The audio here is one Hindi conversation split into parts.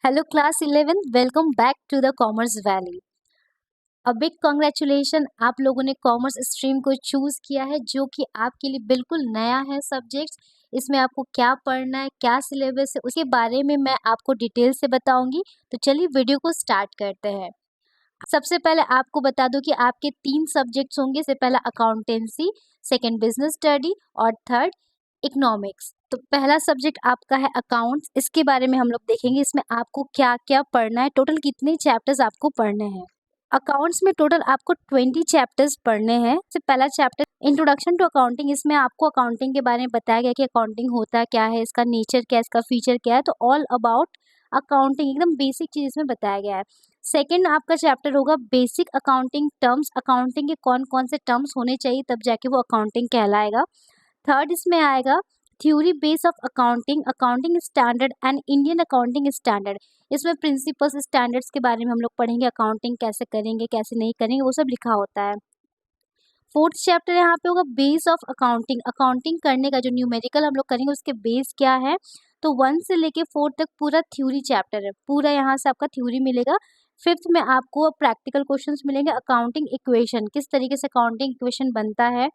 Hello class 11, welcome back to the commerce valley. A big congratulation, आप लोगों ने कॉमर्स स्ट्रीम को चूज किया है जो कि आपके लिए बिल्कुल नया है सब्जेक्ट। इसमें आपको क्या पढ़ना है, क्या सिलेबस है, उसके बारे में मैं आपको डिटेल से बताऊंगी। तो चलिए वीडियो को स्टार्ट करते हैं। सबसे पहले आपको बता दूं कि आपके 3 सब्जेक्ट्स होंगे। सबसे पहला अकाउंटेंसी, सेकंड बिजनेस स्टडी और थर्ड इकोनॉमिक्स। तो पहला सब्जेक्ट आपका है अकाउंट्स। इसके बारे में हम लोग देखेंगे इसमें आपको क्या क्या पढ़ना है, टोटल कितने चैप्टर्स आपको पढ़ने हैं। अकाउंट्स में टोटल आपको 20 चैप्टर्स पढ़ने हैं। सबसे पहला चैप्टर इंट्रोडक्शन टू अकाउंटिंग। इसमें आपको अकाउंटिंग के बारे में बताया गया कि अकाउंटिंग होता क्या है, इसका नेचर क्या है, इसका फीचर क्या है। तो ऑल अबाउट अकाउंटिंग एकदम बेसिक चीज इसमें बताया गया है। सेकंड आपका चैप्टर होगा बेसिक अकाउंटिंग टर्म्स। अकाउंटिंग के कौन कौन से टर्म्स होने चाहिए तब जाके वो अकाउंटिंग कहलाएगा। थर्ड इसमें आएगा theory base of accounting, accounting standard and Indian accounting standard. इसमें प्रिंसिपल्स स्टैंडर्ड्स के बारे में हम लोग पढ़ेंगे, अकाउंटिंग कैसे करेंगे कैसे नहीं करेंगे वो सब लिखा होता है। फोर्थ चैप्टर यहाँ पे होगा बेस ऑफ अकाउंटिंग। अकाउंटिंग करने का जो न्यूमेरिकल हम लोग करेंगे उसके बेस क्या है। तो 1 से लेके 4 तक पूरा थ्योरी चैप्टर है, पूरा यहाँ से आपका थ्योरी मिलेगा। फिफ्थ में आपको प्रैक्टिकल क्वेश्चंस मिलेंगे, अकाउंटिंग इक्वेशन, किस तरीके से अकाउंटिंग इक्वेशन बनता है।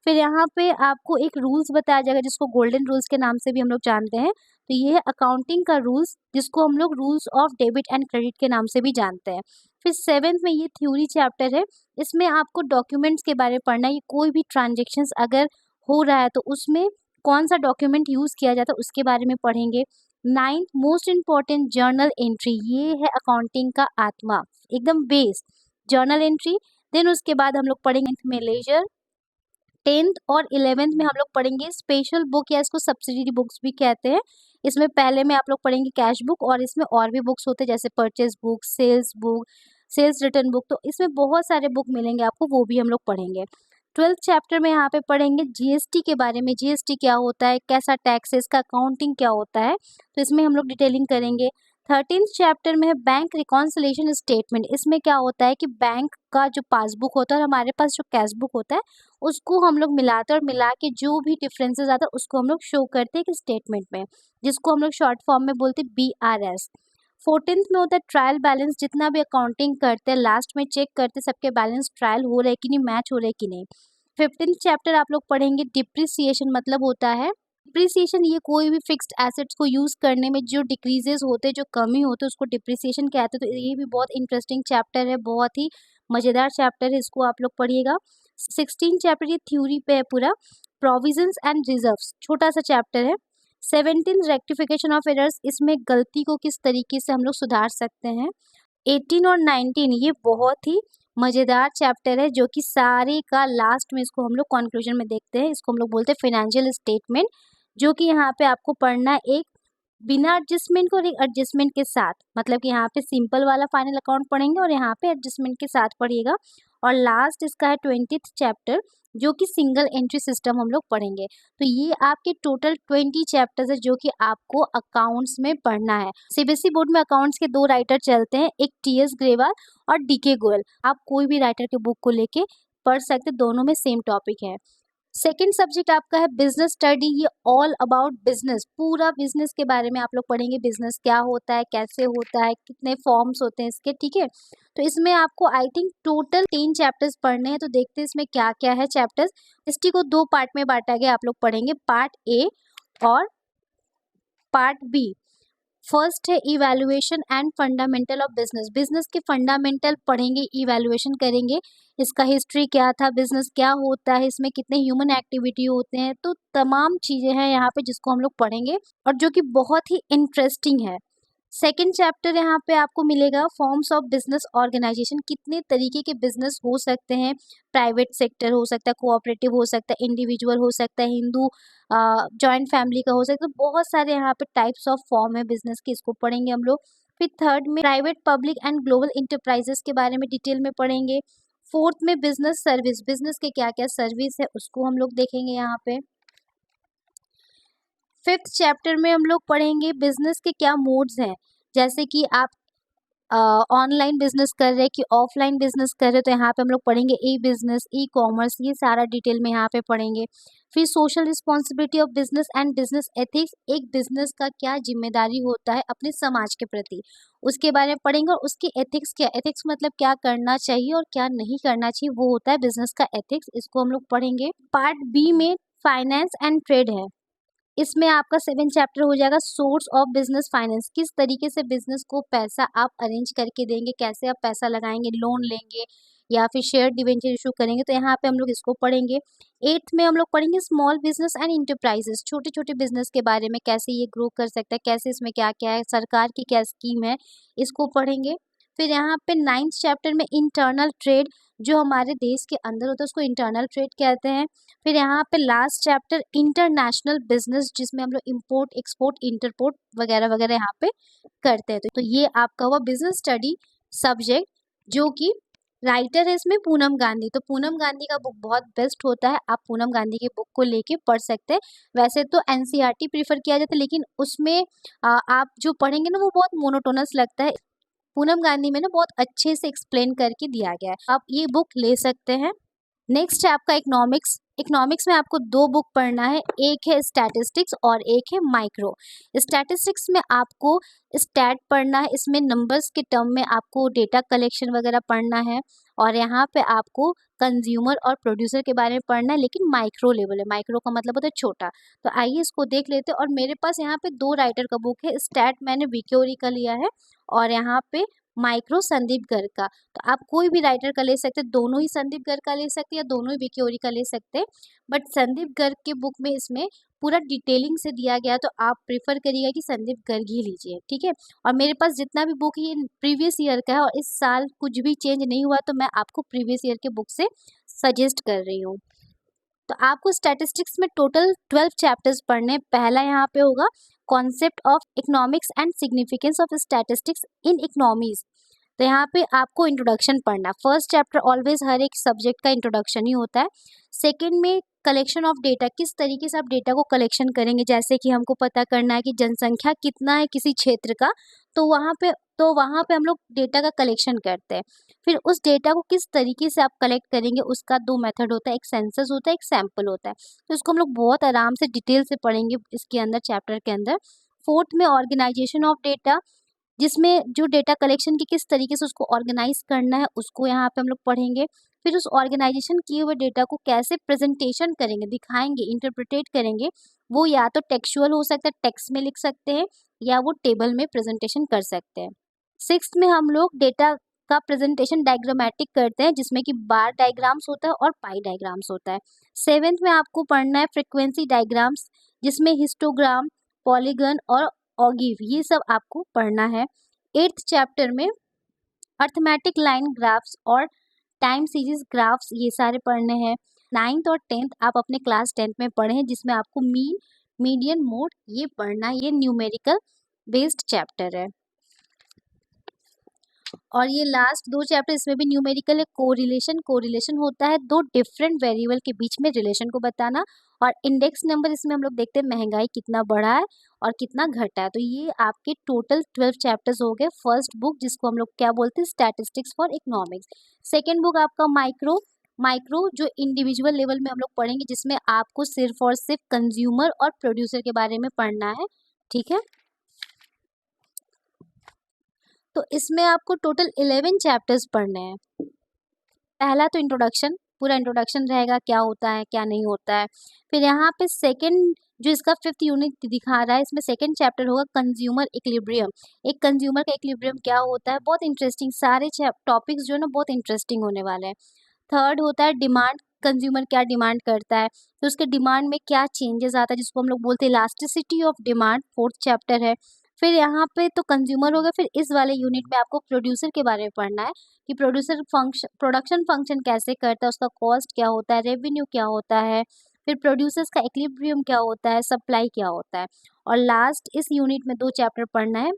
फिर यहाँ पे आपको एक रूल्स बताया जाएगा जिसको गोल्डन रूल्स के नाम से भी हम लोग जानते हैं। तो ये है अकाउंटिंग का रूल्स जिसको हम लोग rules of debit and credit के नाम से भी जानते हैं। फिर सेवेंथ में ये थ्योरी चैप्टर है। इसमें आपको डॉक्यूमेंट्स के बारे में पढ़ना है, कोई भी ट्रांजेक्शन्स अगर हो रहा है तो उसमें कौन सा डॉक्यूमेंट यूज किया जाता है उसके बारे में पढ़ेंगे। Ninth most important journal entry, ये है अकाउंटिंग का आत्मा, एकदम बेस जर्नल एंट्री। देन उसके बाद हम लोग पढ़ेंगे में लेजर। 10th और 11th में हम लोग पढ़ेंगे स्पेशल बुक या इसको सब्सिडरी बुक्स भी कहते हैं। इसमें पहले में आप लोग पढ़ेंगे कैश बुक और इसमें और भी बुक्स होते हैं जैसे purchase book, sales return book. तो इसमें बहुत सारे बुक मिलेंगे आपको, वो भी हम लोग पढ़ेंगे। 12th चैप्टर में यहाँ पे पढ़ेंगे जीएसटी के बारे में, जीएसटी क्या होता है, कैसा टैक्स है, इसका अकाउंटिंग क्या होता है। तो इसमें हम लोग डिटेलिंग करेंगे। 13th चैप्टर में है बैंक रिकॉन्सिलेशन स्टेटमेंट। इसमें क्या होता है कि बैंक का जो पासबुक होता है और हमारे पास जो कैश बुक होता है उसको हम लोग मिलाते हैं और मिला के जो भी डिफरेंसेस आता है उसको हम लोग शो करते हैं कि स्टेटमेंट में, जिसको हम लोग शॉर्ट फॉर्म में बोलते हैं BRS। 14th में होता है ट्रायल बैलेंस। जितना भी अकाउंटिंग करते हैं लास्ट में चेक करते हैं सबके बैलेंस ट्रायल हो रहे हैं कि नहीं, मैच हो रहे हैं कि नहीं। 15th चैप्टर आप लोग पढ़ेंगे डिप्रिसिएशन, मतलब होता है डिप्रिसिएशन, ये कोई भी फिक्स्ड एसेट्स को यूज करने में जो डिक्रीजेस होते हैं, जो कमी होते हैं उसको डिप्रिसिएशन कहते हैं। तो ये भी बहुत इंटरेस्टिंग चैप्टर है, बहुत ही मजेदार चैप्टर है, इसको आप लोग पढ़िएगा। 16 चैप्टर ये थ्योरी पे है पूरा। प्रोविजंस एंड रिजर्व्स छोटा सा चैप्टर है। 17 रेक्टिफिकेशन ऑफ एरर्स, इसमें गलती को किस तरीके से हम लोग सुधार सकते हैं। 18 और 19 ये बहुत ही मजेदार चैप्टर है जो कि सारे का लास्ट में इसको हम लोग कंक्लूजन में देखते हैं। इसको हम लोग बोलते हैं फाइनेंशियल स्टेटमेंट, जो कि यहाँ पे आपको पढ़ना एक बिना एडजस्टमेंट को और एक एडजस्टमेंट के साथ, मतलब कि यहाँ पे सिंपल वाला फाइनल अकाउंट पढ़ेंगे और यहाँ पे एडजस्टमेंट के साथ पढ़िएगा। और लास्ट इसका है 20th चैप्टर जो कि सिंगल एंट्री सिस्टम हम लोग पढ़ेंगे। तो ये आपके टोटल 20 चैप्टर्स है जो कि आपको अकाउंट्स में पढ़ना है। सीबीएसई बोर्ड में अकाउंट्स के 2 राइटर चलते हैं, एक टीएस ग्रेवाल और डीके गोयल। आप कोई भी राइटर के बुक को लेके पढ़ सकते, दोनों में सेम टॉपिक है। सेकेंड सब्जेक्ट आपका है बिजनेस स्टडी। ये ऑल अबाउट बिजनेस, पूरा बिजनेस के बारे में आप लोग पढ़ेंगे, बिजनेस क्या होता है, कैसे होता है, कितने फॉर्म्स होते हैं इसके, ठीक है। तो इसमें आपको आई थिंक टोटल 3 चैप्टर्स पढ़ने हैं। तो देखते हैं इसमें क्या क्या है चैप्टर्स। हिस्ट्री को 2 पार्ट में बांटा गया, आप लोग पढ़ेंगे पार्ट ए और पार्ट बी। फर्स्ट है evaluation and fundamental of business. Business के फंडामेंटल पढ़ेंगे, इवैल्यूएशन करेंगे, इसका हिस्ट्री क्या था, बिजनेस क्या होता है, इसमें कितने ह्यूमन एक्टिविटी होते हैं। तो तमाम चीजें हैं यहाँ पे जिसको हम लोग पढ़ेंगे और जो कि बहुत ही इंटरेस्टिंग है। सेकेंड चैप्टर यहाँ पे आपको मिलेगा फॉर्म्स ऑफ बिजनेस ऑर्गेनाइजेशन, कितने तरीके के बिजनेस हो सकते हैं। प्राइवेट सेक्टर हो सकता है, कोऑपरेटिव हो सकता है, इंडिविजुअल हो सकता है, हिंदू जॉइंट फैमिली का हो सकता है। तो बहुत सारे यहाँ पे टाइप्स ऑफ फॉर्म है बिजनेस के, इसको पढ़ेंगे हम लोग। फिर थर्ड में private public and global enterprises के बारे में डिटेल में पढ़ेंगे। फोर्थ में बिजनेस सर्विस, बिजनेस के क्या क्या सर्विस है उसको हम लोग देखेंगे यहाँ पे। फिफ्थ चैप्टर में हम लोग पढ़ेंगे बिजनेस के क्या मोड्स हैं, जैसे कि आप ऑनलाइन बिजनेस कर रहे हैं कि ऑफलाइन बिजनेस कर रहे हैं, तो यहाँ पे हम लोग पढ़ेंगे ई बिजनेस, ई कॉमर्स, ये सारा डिटेल में यहाँ पे पढ़ेंगे। फिर social responsibility of business and business ethics, एक बिजनेस का क्या जिम्मेदारी होता है अपने समाज के प्रति, उसके बारे में पढ़ेंगे। और उसकी एथिक्स क्या, एथिक्स मतलब क्या करना चाहिए और क्या नहीं करना चाहिए, वो होता है बिजनेस का एथिक्स, इसको हम लोग पढ़ेंगे। पार्ट बी में फाइनेंस एंड ट्रेड है, इसमें आपका 7 चैप्टर हो जाएगा सोर्स ऑफ बिजनेस फाइनेंस, किस तरीके से बिजनेस को पैसा आप अरेंज करके देंगे, कैसे आप पैसा लगाएंगे, लोन लेंगे या फिर शेयर डिवेंचर इशू करेंगे, तो यहाँ पे हम लोग इसको पढ़ेंगे। 8th में हम लोग पढ़ेंगे स्मॉल बिजनेस एंड इंटरप्राइजेस, छोटे छोटे बिजनेस के बारे में, कैसे ये ग्रो कर सकता है, कैसे इसमें क्या क्या है, सरकार की क्या स्कीम है, इसको पढ़ेंगे। फिर यहाँ पे 9th चैप्टर में इंटरनल ट्रेड, जो हमारे देश के अंदर होता है उसको इंटरनल ट्रेड कहते हैं। फिर यहाँ पे लास्ट चैप्टर इंटरनेशनल बिजनेस, जिसमें हम लोग इंपोर्ट एक्सपोर्ट इंटरपोर्ट वगैरह वगैरह यहाँ पे करते हैं। तो ये आपका हुआ बिजनेस स्टडी सब्जेक्ट, जो कि राइटर है इसमें पूनम गांधी। तो पूनम गांधी का बुक बहुत बेस्ट होता है, आप पूनम गांधी के बुक को लेके पढ़ सकते हैं। वैसे तो एनसीईआरटी प्रीफर किया जाता है, लेकिन उसमें आप जो पढ़ेंगे ना वो बहुत मोनोटोनस लगता है। पूनम गांधी में ना बहुत अच्छे से एक्सप्लेन करके दिया गया है, आप ये बुक ले सकते हैं। नेक्स्ट है आपका इकोनॉमिक्स। इकोनॉमिक्स में आपको 2 बुक पढ़ना है, एक है स्टैटिस्टिक्स और एक है माइक्रो। स्टैटिस्टिक्स में आपको स्टैट पढ़ना है, इसमें नंबर्स के टर्म में आपको डेटा कलेक्शन वगैरह पढ़ना है। और यहाँ पे आपको कंज्यूमर और प्रोड्यूसर के बारे में पढ़ना है, लेकिन माइक्रो लेवल है, माइक्रो का मतलब होता है छोटा। तो आइए इसको देख लेते हैं। और मेरे पास यहाँ पे 2 राइटर का बुक है, स्टैट मैंने वीके ओरी का लिया है और यहाँ पे माइक्रो संदीप गर्ग का। तो आप कोई भी राइटर का ले सकते हैं, दोनों ही संदीप गर्ग का ले सकते हैं या दोनों ही विकी ओरी का ले सकते हैं। बट संदीप गर्ग के बुक में इसमें पूरा डिटेलिंग से दिया गया, तो आप प्रेफर करिएगा कि संदीप गर्ग ही लीजिए, ठीक है। और मेरे पास जितना भी बुक है ये प्रीवियस ईयर का है और इस साल कुछ भी चेंज नहीं हुआ, तो मैं आपको प्रीवियस ईयर के बुक से सजेस्ट कर रही हूँ। तो आपको स्टैटिस्टिक्स में टोटल 12 चैप्टर्स पढ़ने। पहला यहाँ पे होगा concept of economics and significance of statistics in economies. तो यहाँ पे आपको इंट्रोडक्शन पढ़ना। फर्स्ट चैप्टर ऑलवेज हर एक सब्जेक्ट का इंट्रोडक्शन ही होता है। सेकंड में कलेक्शन ऑफ डेटा, किस तरीके से आप डेटा को कलेक्शन करेंगे, जैसे कि हमको पता करना है कि जनसंख्या कितना है किसी क्षेत्र का, तो वहाँ पे हम लोग डेटा का कलेक्शन करते हैं। फिर उस डेटा को किस तरीके से आप कलेक्ट करेंगे, उसका 2 मेथड होता है, एक सेंसस होता है, एक सैंपल होता है। तो इसको हम लोग बहुत आराम से डिटेल से पढ़ेंगे इसके अंदर, चैप्टर के अंदर। फोर्थ में ऑर्गेनाइजेशन ऑफ डेटा, जिसमें जो डेटा कलेक्शन की किस तरीके से उसको ऑर्गेनाइज करना है, उसको यहाँ पे हम लोग पढ़ेंगे। फिर उस ऑर्गेनाइजेशन किए हुए डेटा को कैसे प्रेजेंटेशन करेंगे, दिखाएंगे, इंटरप्रिटेट करेंगे, वो या तो टेक्सुअल हो सकता है, टेक्स्ट में लिख सकते हैं, या वो टेबल में प्रेजेंटेशन कर सकते हैं। 6th में हम लोग डेटा का प्रेजेंटेशन डायग्रामेटिक करते हैं, जिसमें कि बार डायग्राम्स होता है और पाई डायग्राम्स होता है। 7th में आपको पढ़ना है फ्रीक्वेंसी डायग्राम्स, जिसमें हिस्टोग्राम, पॉलीगन और ऑगिव, ये सब आपको पढ़ना है। 8th चैप्टर में अर्थमेटिक लाइन ग्राफ्स और टाइम सीरीज ग्राफ्स, ये सारे पढ़ने हैं। 9th और 10th आप अपने क्लास 10th में पढ़े हैं, जिसमें आपको मीन, मीडियन, मोड ये पढ़ना है। ये न्यूमेरिकल बेस्ड चैप्टर है। और ये लास्ट 2 चैप्टर, इसमें भी न्यूमेरिकल है। कोरिलेशन, कोरिलेशन होता है 2 डिफरेंट वेरिएबल के बीच में रिलेशन को बताना। और इंडेक्स नंबर, इसमें हम लोग देखते हैं महंगाई कितना बढ़ा है और कितना घटा है। तो ये आपके टोटल 12 चैप्टर्स हो गए। फर्स्ट बुक, जिसको हम लोग क्या बोलते हैं, statistics for economics. Second book आपका माइक्रो, माइक्रो जो इंडिविजुअल लेवल में हम लोग पढ़ेंगे, जिसमें आपको सिर्फ और सिर्फ कंज्यूमर और प्रोड्यूसर के बारे में पढ़ना है, ठीक है। तो इसमें आपको टोटल 11 चैप्टर्स पढ़ने हैं। पहला तो इंट्रोडक्शन, पूरा इंट्रोडक्शन रहेगा, क्या होता है क्या नहीं होता है। फिर यहाँ पे सेकंड, जो इसका 5th यूनिट दिखा रहा है, इसमें सेकंड चैप्टर होगा कंज्यूमर इक्विलिब्रियम। एक कंज्यूमर का इक्विलिब्रियम क्या होता है, बहुत इंटरेस्टिंग, सारे टॉपिक्स जो है ना बहुत इंटरेस्टिंग होने वाले हैं। थर्ड होता है डिमांड, कंज्यूमर क्या डिमांड करता है, तो उसके डिमांड में क्या चेंजेस आता है, जिसको हम लोग बोलते हैं elasticity of demand, 4th chapter है। फिर यहाँ पे तो कंज्यूमर हो गया। फिर इस वाले यूनिट में आपको प्रोड्यूसर के बारे में पढ़ना है कि प्रोड्यूसर फंक्शन, प्रोडक्शन फंक्शन कैसे करता है, उसका कॉस्ट क्या होता है, रेवेन्यू क्या होता है, फिर प्रोड्यूसर्स का इक्विलिब्रियम क्या होता है, सप्लाई क्या होता है। और लास्ट इस यूनिट में 2 चैप्टर पढ़ना है,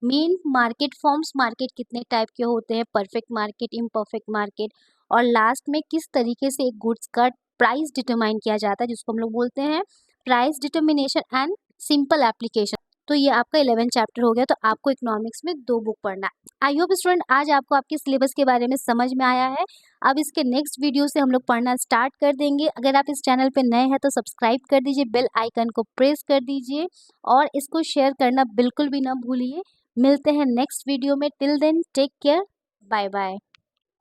मेन मार्केट फॉर्म्स, मार्केट कितने टाइप के होते हैं, परफेक्ट मार्केट, इम्परफेक्ट मार्केट। और लास्ट में किस तरीके से एक गुड्स का प्राइस डिटरमाइन किया जाता है, जिसको हम लोग बोलते हैं price determination and simple application. तो ये आपका 11 चैप्टर हो गया। तो आपको इकोनॉमिक्स में 2 बुक पढ़ना है। आई होप स्टूडेंट आज आपको आपके सिलेबस के बारे में समझ में आया है। अब इसके नेक्स्ट वीडियो से हम लोग पढ़ना स्टार्ट कर देंगे। अगर आप इस चैनल पे नए हैं तो सब्सक्राइब कर दीजिए, बेल आइकन को प्रेस कर दीजिए और इसको शेयर करना बिल्कुल भी ना भूलिए। मिलते हैं नेक्स्ट वीडियो में। Till then take care, bye bye.